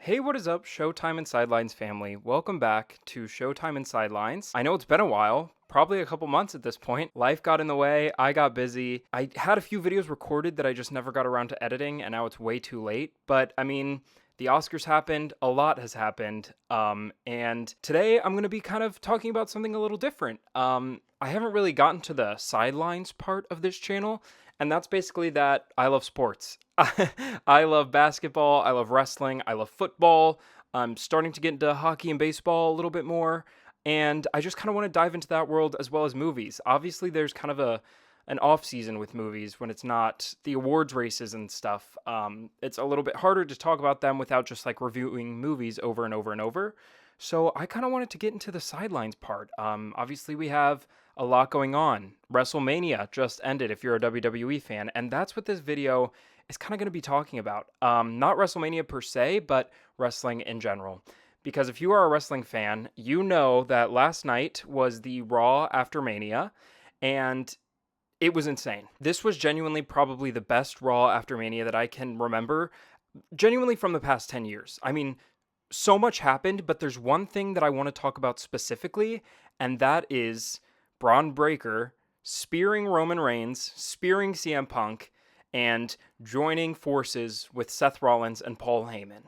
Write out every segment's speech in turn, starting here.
Hey, what is up, Showtime and Sidelines family? Welcome back to Showtime and Sidelines. I know it's been a while, probably a couple months at this point. Life got in the way, I got busy. I had a few videos recorded that I just never got around to editing, and now it's way too late. But I mean, the Oscars happened, a lot has happened, and today I'm going to be kind of talking about something a little different. I haven't really gotten to the sidelines part of this channel, and that's basically that I love sports. I love basketball, I love wrestling, I love football. I'm starting to get into hockey and baseball a little bit more, and I just kind of want to dive into that world as well as movies. Obviously, there's kind of an off season with movies when it's not the awards races and stuff. It's a little bit harder to talk about them without just like reviewing movies over and over and over. So I kind of wanted to get into the sidelines part. Obviously, we have a lot going on. WrestleMania just ended if you're a WWE fan, and that's what this video is kind of going to be talking about. Not WrestleMania per se, but wrestling in general. Because if you are a wrestling fan, you know that last night was the Raw after Mania, and it was insane. This was genuinely probably the best Raw after Mania that I can remember, genuinely from the past 10 years. I mean, so much happened, but there's one thing that I want to talk about specifically, and that is Braun Breaker spearing Roman Reigns, spearing CM Punk, and joining forces with Seth Rollins and Paul Heyman.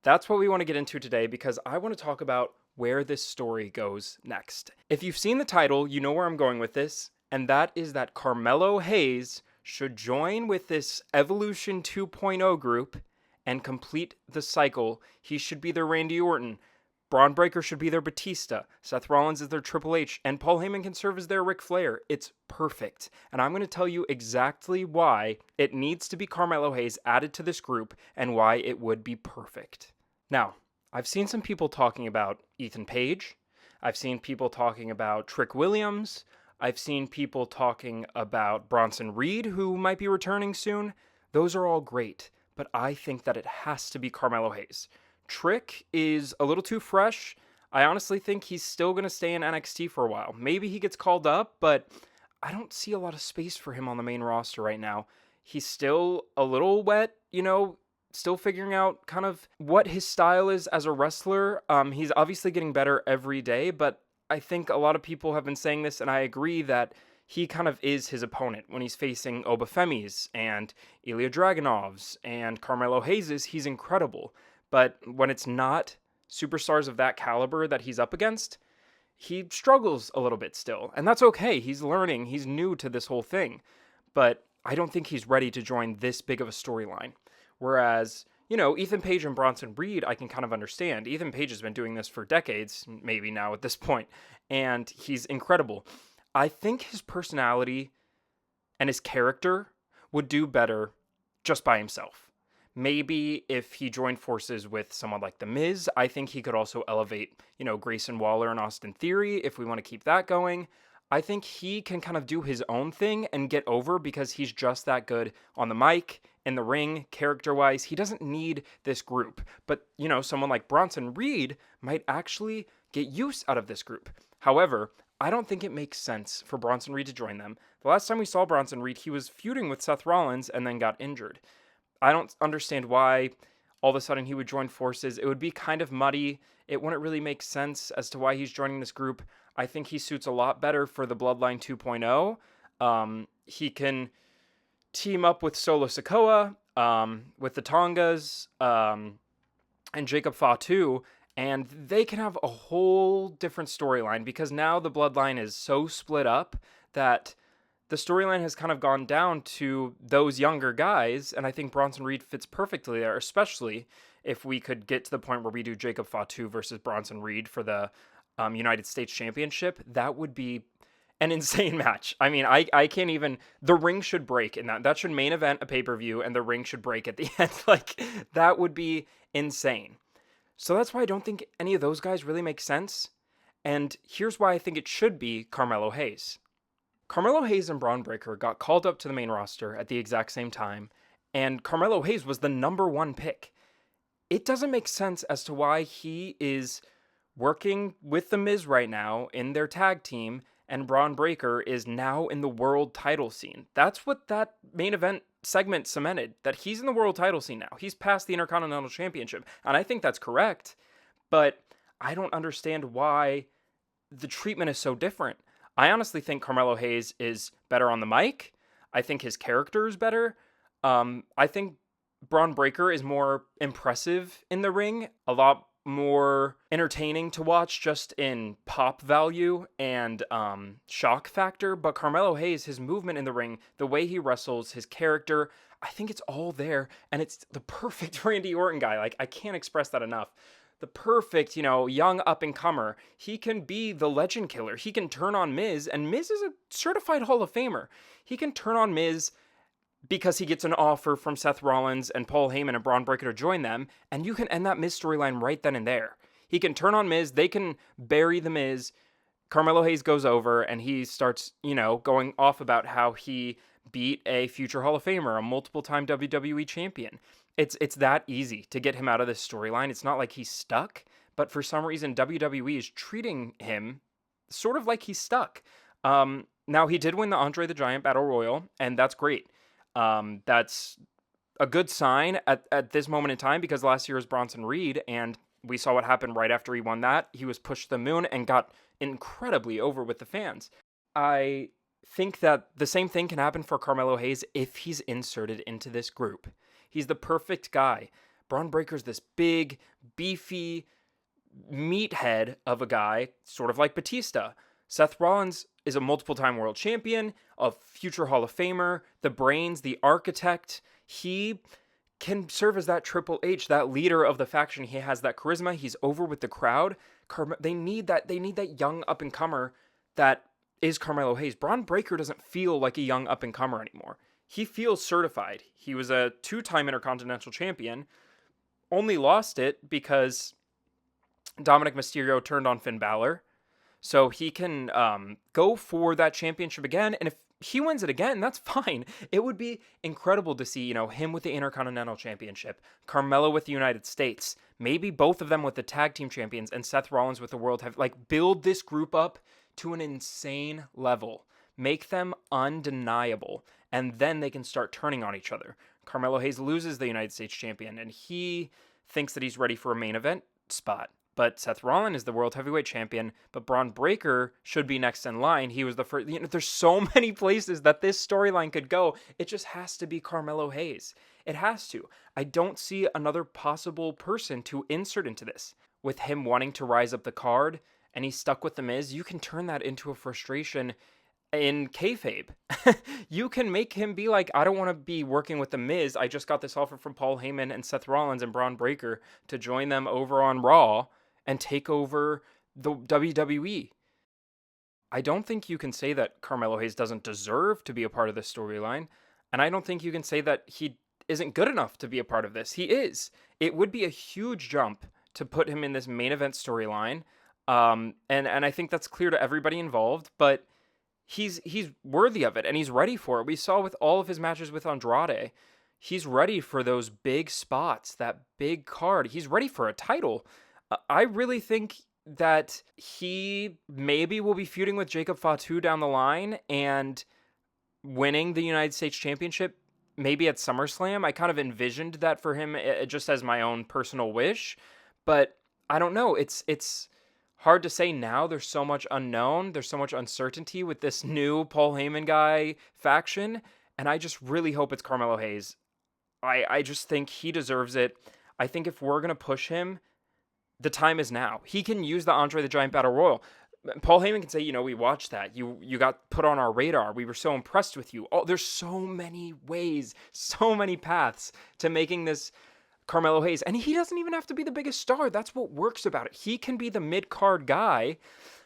That's what we want to get into today because I want to talk about where this story goes next. If you've seen the title, you know where I'm going with this, and that is that Carmelo Hayes should join with this Evolution 2.0 group and complete the cycle. He should be their Randy Orton. Braun Breaker should be their Batista. Seth Rollins is their Triple H. And Paul Heyman can serve as their Ric Flair. It's perfect. And I'm going to tell you exactly why it needs to be Carmelo Hayes added to this group and why it would be perfect. Now, I've seen some people talking about Ethan Page. I've seen people talking about Trick Williams. I've seen people talking about Bronson Reed, who might be returning soon. Those are all great, but I think that it has to be Carmelo Hayes. Trick is a little too fresh. I honestly think he's still going to stay in NXT for a while. Maybe he gets called up, but I don't see a lot of space for him on the main roster right now. He's still a little wet, still figuring out kind of what his style is as a wrestler. He's obviously getting better every day, but I think a lot of people have been saying this, and I agree that he kind of is his opponent when he's facing Obafemi's and Ilya Dragunov's and Carmelo Hayes's. He's incredible. But when it's not superstars of that caliber that he's up against, he struggles a little bit still. And that's okay. He's learning. He's new to this whole thing. But I don't think he's ready to join this big of a storyline. Whereas, Ethan Page and Bronson Reed, I can kind of understand. Ethan Page has been doing this for decades, maybe now at this point, and he's incredible. I think his personality and his character would do better just by himself. Maybe if he joined forces with someone like The Miz, I think he could also elevate, Grayson Waller and Austin Theory if we want to keep that going. I think he can kind of do his own thing and get over because he's just that good on the mic, in the ring, character-wise. He doesn't need this group. But, someone like Bronson Reed might actually get use out of this group. However, I don't think it makes sense for Bronson Reed to join them. The last time we saw Bronson Reed, he was feuding with Seth Rollins and then got injured. I don't understand why all of a sudden he would join forces. It would be kind of muddy. It wouldn't really make sense as to why he's joining this group. I think he suits a lot better for the Bloodline 2.0. He can team up with Solo Sikoa, with the Tongas, and Jacob Fatu, and they can have a whole different storyline because now the Bloodline is so split up that the storyline has kind of gone down to those younger guys, and I think Bronson Reed fits perfectly there, especially if we could get to the point where we do Jacob Fatu versus Bronson Reed for the United States Championship. That would be an insane match. I mean, I can't even... The ring should break in that. That should main event a pay-per-view, and the ring should break at the end. That would be insane. So that's why I don't think any of those guys really make sense. And here's why I think it should be Carmelo Hayes. Carmelo Hayes and Braun Breaker got called up to the main roster at the exact same time, and Carmelo Hayes was the number one pick. It doesn't make sense as to why he is working with The Miz right now in their tag team, and Braun Breaker is now in the world title scene. That's what that main event segment cemented that he's in the world title scene now. He's past the Intercontinental Championship, and I think that's correct, but I don't understand why the treatment is so different. I honestly think Carmelo Hayes is better on the mic. I think his character is better. I think Braun Breaker is more impressive in the ring, a lot more entertaining to watch just in pop value and shock factor. But Carmelo Hayes, his movement in the ring, the way he wrestles, his character, I think it's all there. And it's the perfect Randy Orton guy. Like, I can't express that enough. The perfect, young up-and-comer. He can be the legend killer. He can turn on Miz, and Miz is a certified Hall of Famer. He can turn on Miz because he gets an offer from Seth Rollins and Paul Heyman and Braun Breaker to join them, and you can end that Miz storyline right then and there. He can turn on Miz, they can bury the Miz, Carmelo Hayes goes over, and he starts, going off about how he beat a future Hall of Famer, a multiple-time WWE champion. It's that easy to get him out of this storyline. It's not like he's stuck, but for some reason, WWE is treating him sort of like he's stuck. Now, he did win the Andre the Giant Battle Royal, and that's great. That's a good sign at this moment in time, because last year was Bronson Reed, and we saw what happened right after he won that. He was pushed to the moon and got incredibly over with the fans. I think that the same thing can happen for Carmelo Hayes if he's inserted into this group. He's the perfect guy. Braun Breaker's this big, beefy meathead of a guy, sort of like Batista. Seth Rollins is a multiple-time world champion, a future Hall of Famer, the brains, the architect. He can serve as that Triple H, that leader of the faction. He has that charisma. He's over with the crowd. They need that young up-and-comer that is Carmelo Hayes. Braun Breaker doesn't feel like a young up-and-comer anymore. He feels certified. He was a 2-time Intercontinental Champion, only lost it because Dominic Mysterio turned on Finn Balor. So he can go for that championship again, and if he wins it again, that's fine. It would be incredible to see, him with the Intercontinental Championship, Carmelo with the United States, maybe both of them with the Tag Team Champions, and Seth Rollins with the World Heavy. Like, build this group up to an insane level. Make them undeniable, and then they can start turning on each other. Carmelo Hayes loses the United States Champion, and he thinks that he's ready for a main event spot. But Seth Rollins is the World Heavyweight Champion, but Braun Breaker should be next in line. He was the first. There's so many places that this storyline could go. It just has to be Carmelo Hayes. It has to. I don't see another possible person to insert into this. With him wanting to rise up the card, and he's stuck with The Miz, you can turn that into a frustration in kayfabe. You can make him be like, I don't want to be working with The Miz. I just got this offer from Paul Heyman and Seth Rollins and Braun Breaker to join them over on Raw and take over the WWE. I don't think you can say that Carmelo Hayes doesn't deserve to be a part of this storyline, and I don't think you can say that he isn't good enough to be a part of this. He is. It would be a huge jump to put him in this main event storyline, and I think that's clear to everybody involved, but he's worthy of it, and he's ready for it. We saw with all of his matches with Andrade, he's ready for those big spots, that big card. He's ready for a title. I really think that he maybe will be feuding with Jacob Fatu down the line and winning the United States Championship maybe at SummerSlam. I kind of envisioned that for him just as my own personal wish, but I don't know. It's hard to say now. There's so much unknown. There's so much uncertainty with this new Paul Heyman guy faction, and I just really hope it's Carmelo Hayes. I just think he deserves it. I think if we're going to push him, the time is now. He can use the Andre the Giant Battle Royal. Paul Heyman can say, we watched that. You got put on our radar. We were so impressed with you. Oh, there's so many ways, so many paths to making this Carmelo Hayes. And he doesn't even have to be the biggest star. That's what works about it. He can be the mid-card guy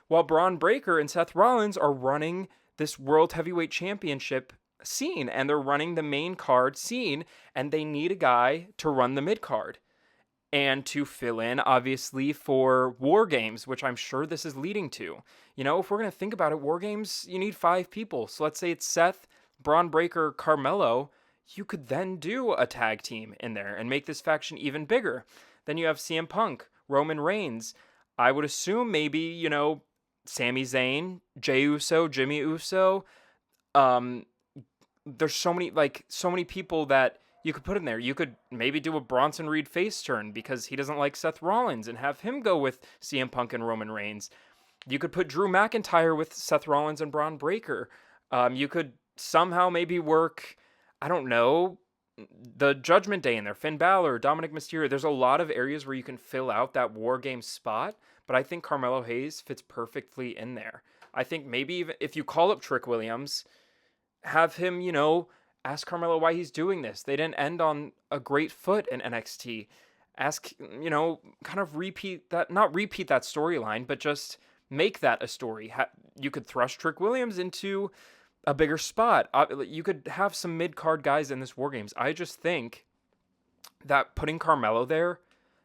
while Braun Breaker and Seth Rollins are running this World Heavyweight Championship scene. And they're running the main card scene. And they need a guy to run the mid-card. And to fill in, obviously, for War Games, which I'm sure this is leading to. If we're going to think about it, War Games, you need 5 people. So let's say it's Seth, Braun Breaker, Carmelo. You could then do a tag team in there and make this faction even bigger. Then you have CM Punk, Roman Reigns. I would assume maybe, Sami Zayn, Jey Uso, Jimmy Uso, there's so many people that you could put in there. You could maybe do a Bronson Reed face turn because he doesn't like Seth Rollins and have him go with CM Punk and Roman Reigns. You could put Drew McIntyre with Seth Rollins and Braun Breaker. You could somehow maybe work, I don't know, the Judgment Day in there, Finn Balor, Dominic Mysterio. There's a lot of areas where you can fill out that War Game spot, but I think Carmelo Hayes fits perfectly in there. I think maybe even if you call up Trick Williams, have him, ask Carmelo why he's doing this. They didn't end on a great foot in NXT. Ask, kind of repeat that, not repeat that storyline, but just make that a story. You could thrust Trick Williams into a bigger spot. You could have some mid-card guys in this War Games. I just think that putting Carmelo there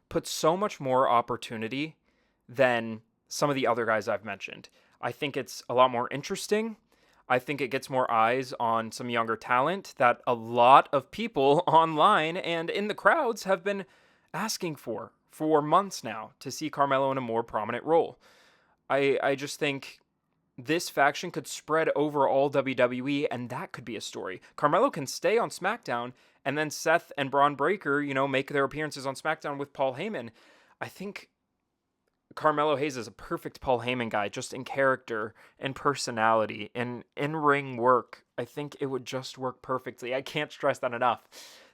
puts so much more opportunity than some of the other guys I've mentioned. I think it's a lot more interesting. I think it gets more eyes on some younger talent that a lot of people online and in the crowds have been asking for months now to see Carmelo in a more prominent role. I just think this faction could spread over all WWE, and that could be a story. Carmelo can stay on SmackDown, and then Seth and Braun Breaker, make their appearances on SmackDown with Paul Heyman. I think Carmelo Hayes is a perfect Paul Heyman guy, just in character and personality and in-ring work. I think it would just work perfectly. I can't stress that enough.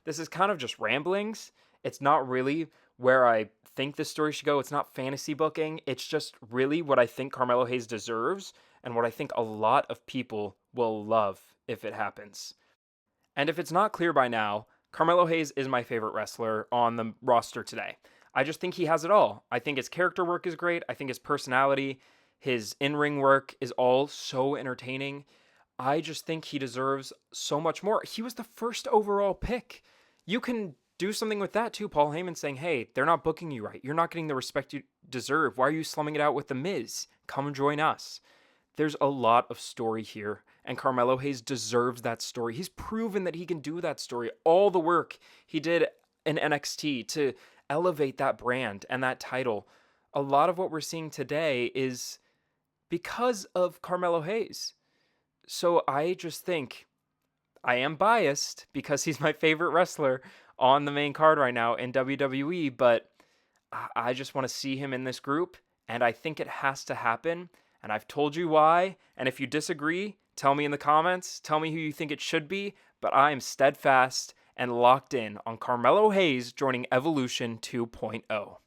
This is kind of just ramblings. It's not really where I think this story should go. It's not fantasy booking. It's just really what I think Carmelo Hayes deserves and what I think a lot of people will love if it happens. And if it's not clear by now, Carmelo Hayes is my favorite wrestler on the roster today. I just think he has it all. I think his character work is great. I think his personality, his in-ring work is all so entertaining. I just think he deserves so much more. He was the first overall pick. You can do something with that too. Paul Heyman saying, hey, they're not booking you right. You're not getting the respect you deserve. Why are you slumming it out with The Miz? Come join us. There's a lot of story here, and Carmelo Hayes deserves that story. He's proven that he can do that story. All the work he did in NXT to elevate that brand and that title. A lot of what we're seeing today is because of Carmelo Hayes. So I just think I am biased because he's my favorite wrestler on the main card right now in WWE, but I just want to see him in this group, and I think it has to happen, and I've told you why, and if you disagree, tell me in the comments, tell me who you think it should be, but I am steadfast and locked in on Carmelo Hayes joining Evolution 2.0.